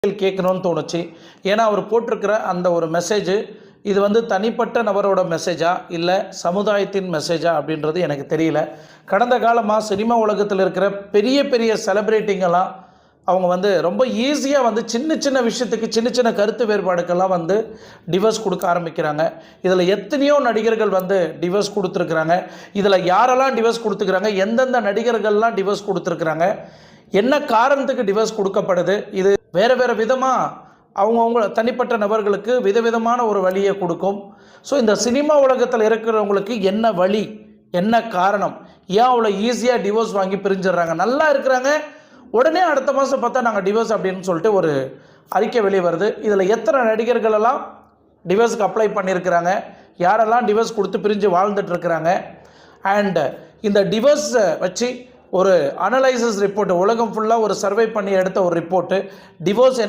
கேட்கணும்னு தோணுச்சு. ஏன்னா அவர் போட்டிருக்கிற அந்த ஒரு மெசேஜ் இது வந்து தனிப்பட்ட நபரோட மெசேஜா இல்லை சமுதாயத்தின் மெசேஜா அப்படின்றது எனக்கு தெரியல. கடந்த காலமாக சினிமா உலகத்தில் இருக்கிற பெரிய பெரிய செலிப்ரிட்டிங்கெல்லாம் அவங்க வந்து ரொம்ப ஈஸியாக வந்து சின்ன சின்ன விஷயத்துக்கு சின்ன சின்ன கருத்து வேறுபாடுக்கெல்லாம் வந்து டிவோர்ஸ் கொடுக்க ஆரம்பிக்கிறாங்க. இதில் எத்தனையோ நடிகர்கள் வந்து டிவோர்ஸ் கொடுத்துருக்குறாங்க. இதில் யாரெல்லாம் டிவோர்ஸ் கொடுத்துக்கிறாங்க, எந்தெந்த நடிகர்கள்லாம் டிவோர்ஸ் கொடுத்துருக்குறாங்க, என்ன காரணத்துக்கு டிவோர்ஸ் கொடுக்கப்படுது, இது வேறு வேறு விதமாக அவங்கவுங்க தனிப்பட்ட நபர்களுக்கு விதவிதமான ஒரு வழியை கொடுக்கும். ஸோ இந்த சினிமா உலகத்தில் இருக்கிறவங்களுக்கு என்ன வழி, என்ன காரணம், ஏன் அவ்வளோ ஈஸியாக டிவோர்ஸ் வாங்கி பிரிஞ்சிடுறாங்க, நல்லா இருக்கிறாங்க, உடனே அடுத்த மாதம் பார்த்தா நாங்கள் டிவோர்ஸ் அப்படின்னு சொல்லிட்டு ஒரு அறிக்கை வெளியே வருது. இதில் எத்தனை நடிகர்களெல்லாம் டிவோர்ஸுக்கு அப்ளை பண்ணியிருக்கிறாங்க, யாரெல்லாம் டிவோர்ஸ் கொடுத்து பிரிஞ்சு வாழ்ந்துட்டுருக்கிறாங்க, அண்ட் இந்த டிவோர்ஸை வச்சு ஒரு அனலைசிஸ் ரிப்போர்ட்டு உலகம் ஃபுல்லாக ஒரு சர்வே பண்ணி எடுத்த ஒரு ரிப்போர்ட்டு டிவோர்ஸ் என்ன